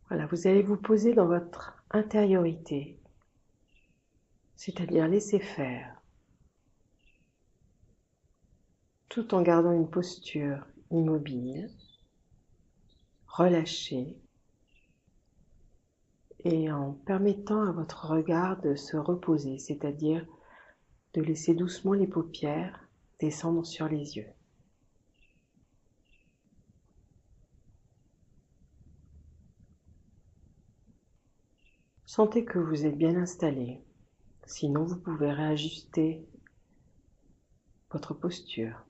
Voilà, vous allez vous poser dans votre intériorité, c'est-à-dire laisser faire, tout en gardant une posture immobile, relâchée, et en permettant à votre regard de se reposer, c'est-à-dire de laisser doucement les paupières descendre sur les yeux. Sentez que vous êtes bien installé, sinon vous pouvez réajuster votre posture.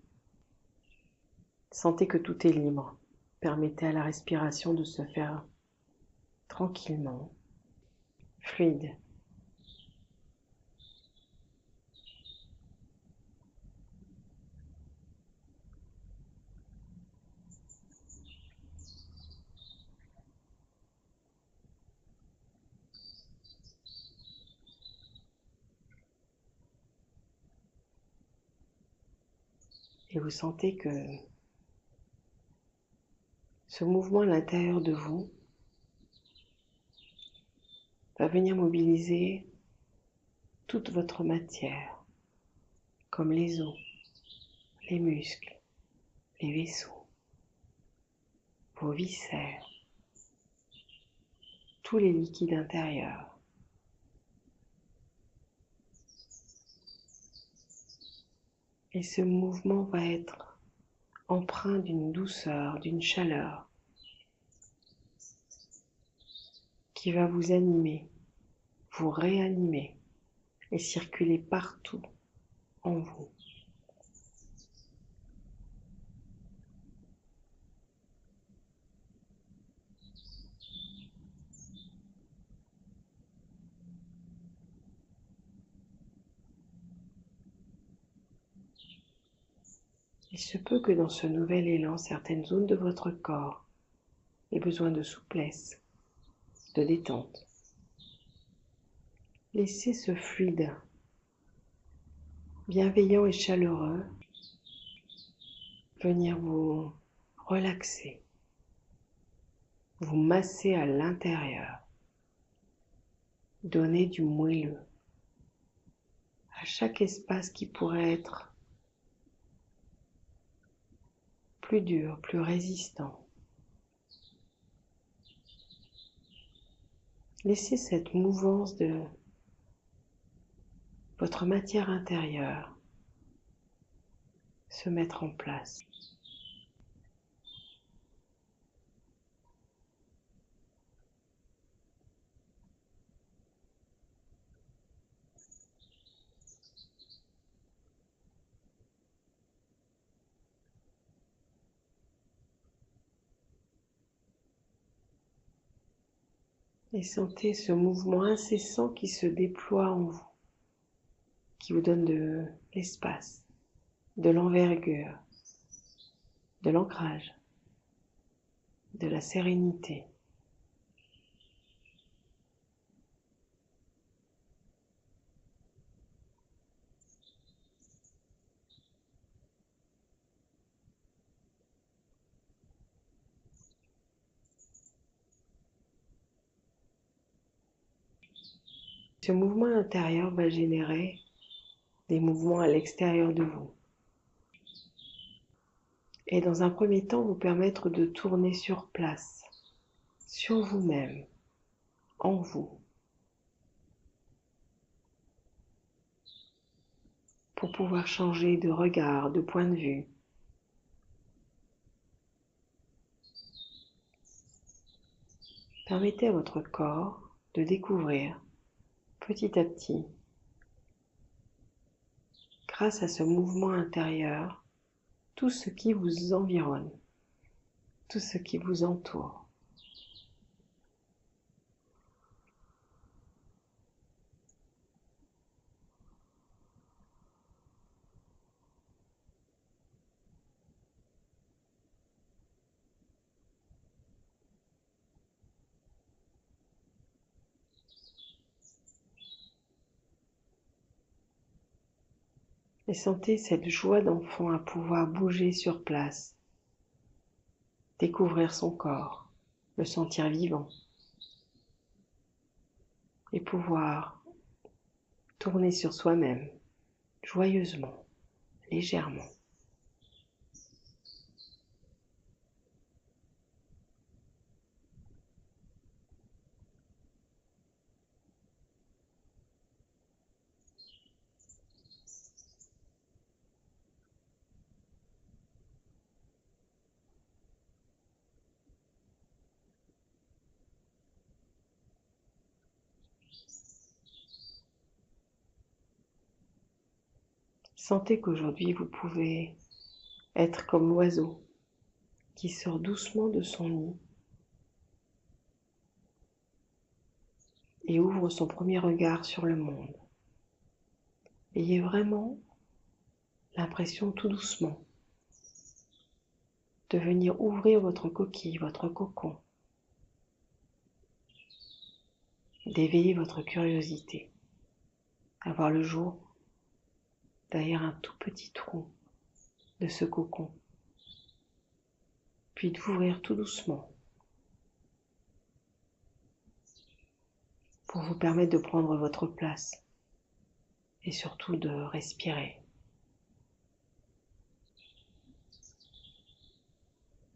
Sentez que tout est libre. Permettez à la respiration de se faire tranquillement, fluide. Et vous sentez que ce mouvement à l'intérieur de vous va venir mobiliser toute votre matière, comme les os, les muscles, les vaisseaux, vos viscères, tous les liquides intérieurs. Et ce mouvement va être empreint d'une douceur, d'une chaleur qui va vous animer, vous réanimer et circuler partout en vous. Il se peut que dans ce nouvel élan, certaines zones de votre corps aient besoin de souplesse, de détente. Laissez ce fluide bienveillant et chaleureux venir vous relaxer, vous masser à l'intérieur, donner du moelleux à chaque espace qui pourrait être plus dur, plus résistant. Laissez cette mouvance de votre matière intérieure se mettre en place. Et sentez ce mouvement incessant qui se déploie en vous, qui vous donne de l'espace, de l'envergure, de l'ancrage, de la sérénité. Ce mouvement intérieur va générer des mouvements à l'extérieur de vous. Et dans un premier temps, vous permettre de tourner sur place, sur vous-même, en vous, pour pouvoir changer de regard, de point de vue. Permettez à votre corps de découvrir petit à petit, grâce à ce mouvement intérieur, tout ce qui vous environne, tout ce qui vous entoure. Et sentez cette joie d'enfant à pouvoir bouger sur place, découvrir son corps, le sentir vivant. et pouvoir tourner sur soi-même joyeusement, légèrement. Sentez qu'aujourd'hui vous pouvez être comme l'oiseau qui sort doucement de son nid et ouvre son premier regard sur le monde. Ayez vraiment l'impression tout doucement de venir ouvrir votre coquille, votre cocon, d'éveiller votre curiosité, à voir le jour derrière un tout petit trou de ce cocon, puis d'ouvrir tout doucement pour vous permettre de prendre votre place et surtout de respirer.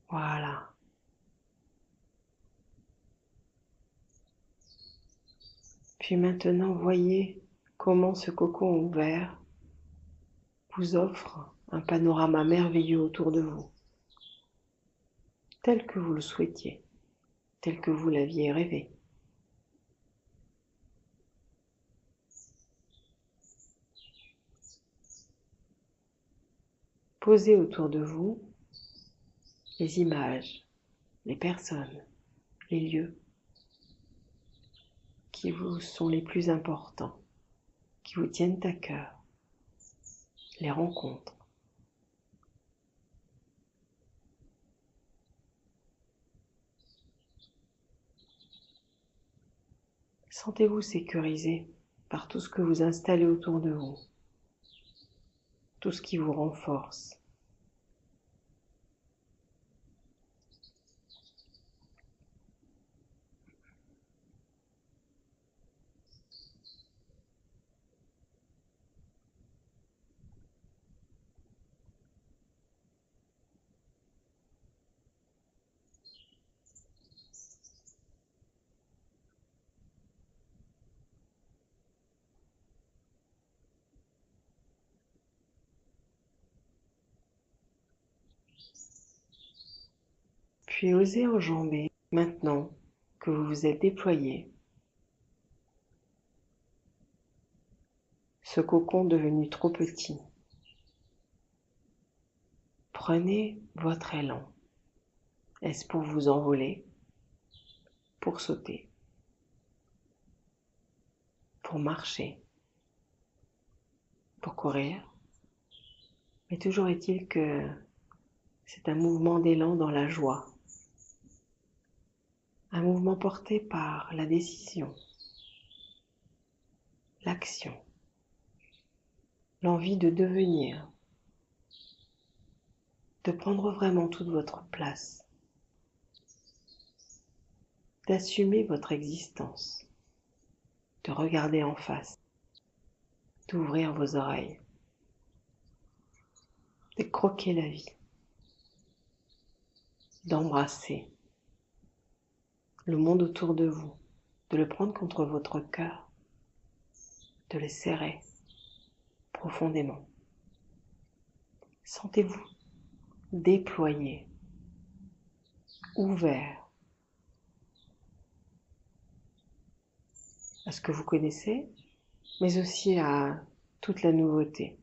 Voilà. Puis maintenant, voyez comment ce cocon ouvert vous offre un panorama merveilleux autour de vous, tel que vous le souhaitiez, tel que vous l'aviez rêvé. Posez autour de vous les images, les personnes, les lieux qui vous sont les plus importants, qui vous tiennent à cœur, les rencontres. Sentez-vous sécurisé par tout ce que vous installez autour de vous, tout ce qui vous renforce. Puis osez enjamber, maintenant que vous vous êtes déployé, ce cocon devenu trop petit. Prenez votre élan. Est-ce pour vous envoler, pour sauter, pour marcher, pour courir? Mais toujours est-il que c'est un mouvement d'élan dans la joie, un mouvement porté par la décision, l'action, l'envie de devenir, de prendre vraiment toute votre place, d'assumer votre existence, de regarder en face, d'ouvrir vos oreilles, de croquer la vie, d'embrasser le monde autour de vous, de le prendre contre votre cœur, de le serrer profondément. Sentez-vous déployé, ouvert à ce que vous connaissez, mais aussi à toute la nouveauté.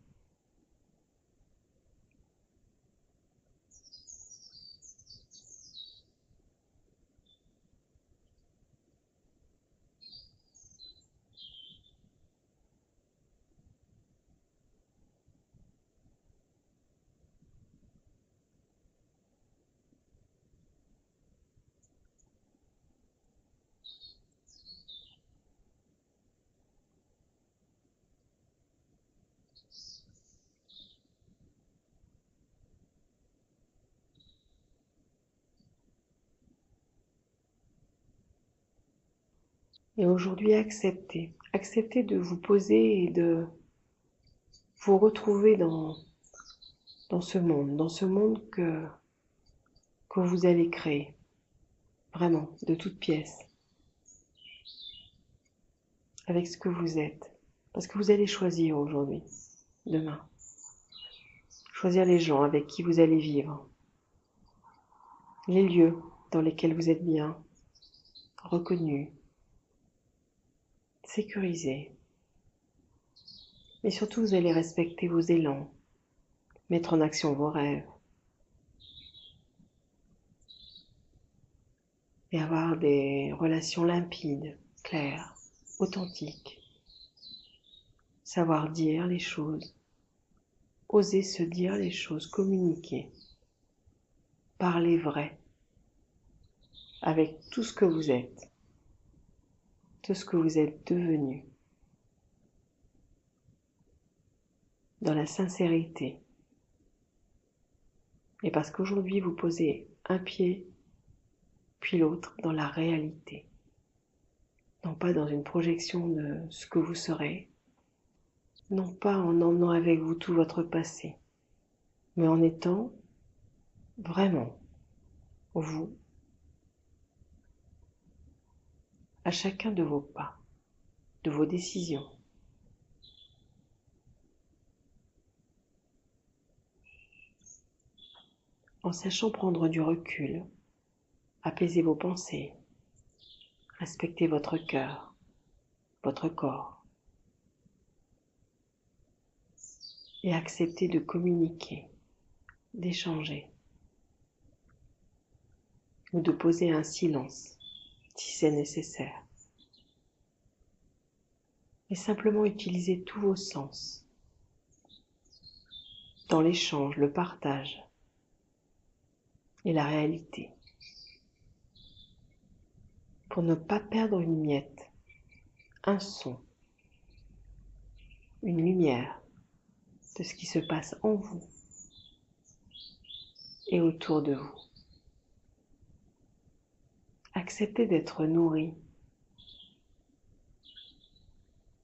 Et aujourd'hui, acceptez de vous poser et de vous retrouver dans ce monde que vous allez créer, vraiment, de toutes pièces, avec ce que vous êtes. Parce que vous allez choisir aujourd'hui, demain. Choisir les gens avec qui vous allez vivre, les lieux dans lesquels vous êtes bien, reconnus, sécurisés. Mais surtout, vous allez respecter vos élans, mettre en action vos rêves et avoir des relations limpides, claires, authentiques. Savoir dire les choses, oser se dire les choses, communiquer, parler vrai avec tout ce que vous êtes, tout ce que vous êtes devenu, dans la sincérité. Et parce qu'aujourd'hui vous posez un pied puis l'autre dans la réalité, non pas dans une projection de ce que vous serez, non pas en emmenant avec vous tout votre passé, mais en étant vraiment vous à chacun de vos pas, de vos décisions. En sachant prendre du recul, apaiser vos pensées, respecter votre cœur, votre corps, et accepter de communiquer, d'échanger, ou de poser un silence, si c'est nécessaire. Et simplement utiliser tous vos sens, dans l'échange, le partage, et la réalité, pour ne pas perdre une miette, un son, une lumière de ce qui se passe en vous et autour de vous. Acceptez d'être nourri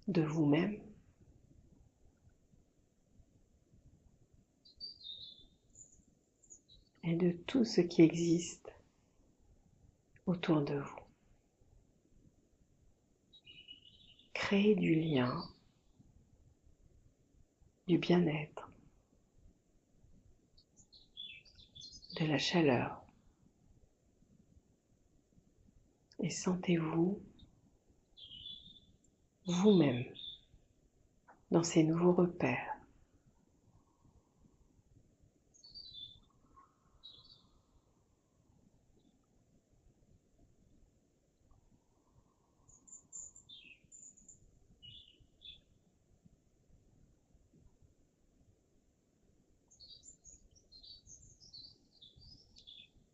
de vous-même et de tout ce qui existe autour de vous. Créez du lien, du bien-être, de la chaleur. Et sentez-vous vous-même dans ces nouveaux repères.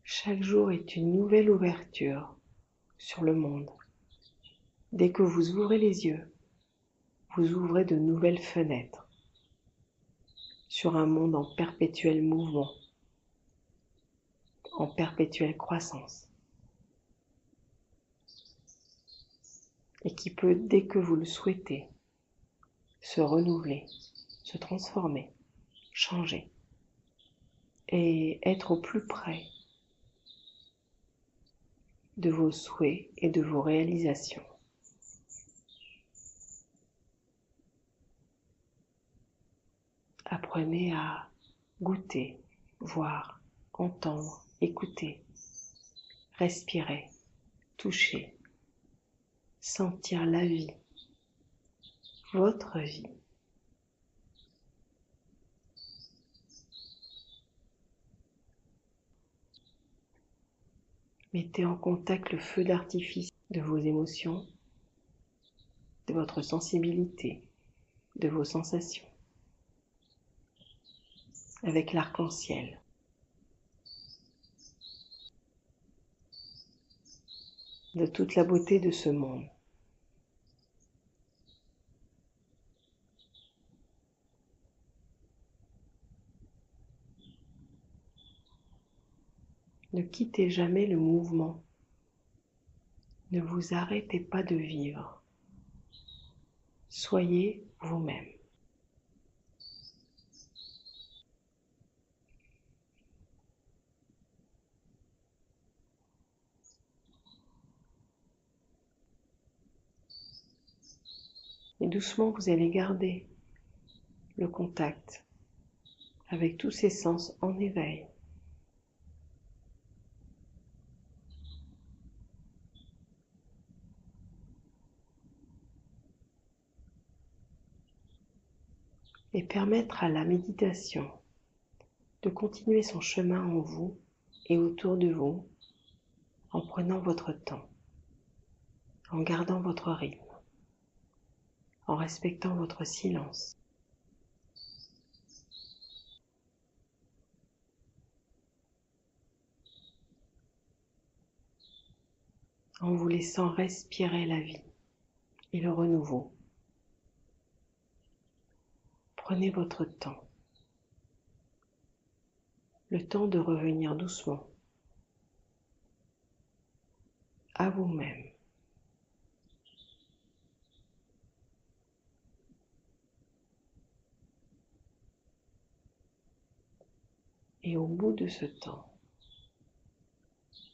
Chaque jour est une nouvelle ouverture sur le monde. Dès que vous ouvrez les yeux, vous ouvrez de nouvelles fenêtres sur un monde en perpétuel mouvement, en perpétuelle croissance, et qui peut, dès que vous le souhaitez, se renouveler, se transformer, changer, et être au plus près de vos souhaits et de vos réalisations. Apprenez à goûter, voir, entendre, écouter, respirer, toucher, sentir la vie, votre vie. Mettez en contact le feu d'artifice de vos émotions, de votre sensibilité, de vos sensations, avec l'arc-en-ciel. De toute la beauté de ce monde. Ne quittez jamais le mouvement Ne vous arrêtez pas de vivre. Soyez vous-même. Et doucement, vous allez garder le contact avec tous ces sens en éveil. Et permettre à la méditation de continuer son chemin en vous et autour de vous en prenant votre temps, en gardant votre rythme, en respectant votre silence. En vous laissant respirer la vie et le renouveau. Prenez votre temps, le temps de revenir doucement à vous-même. Et au bout de ce temps,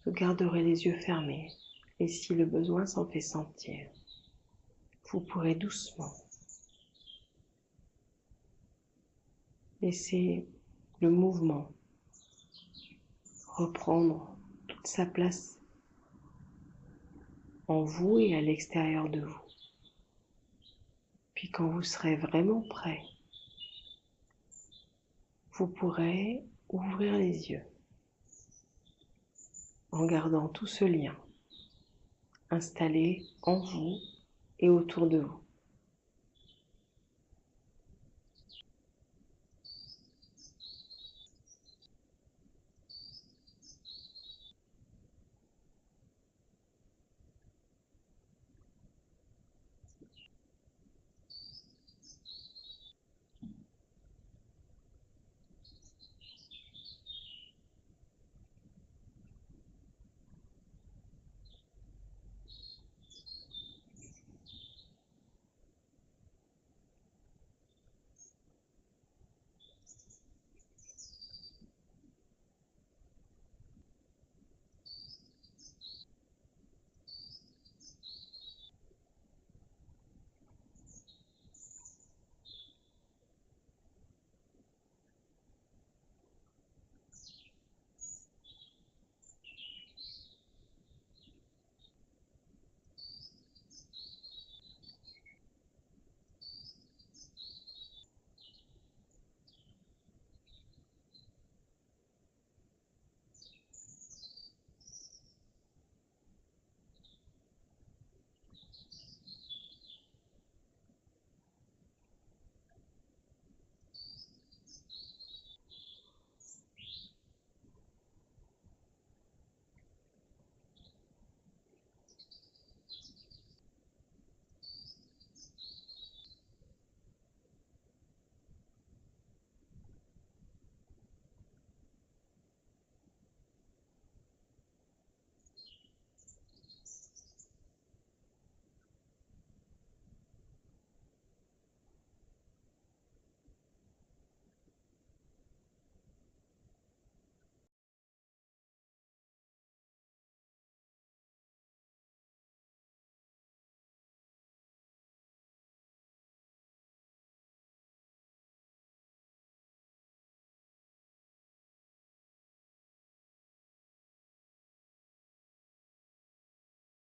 vous garderez les yeux fermés et si le besoin s'en fait sentir, vous pourrez doucement laisser le mouvement reprendre toute sa place en vous et à l'extérieur de vous. Puis quand vous serez vraiment prêt, vous pourrez ouvrir les yeux en gardant tout ce lien installé en vous et autour de vous.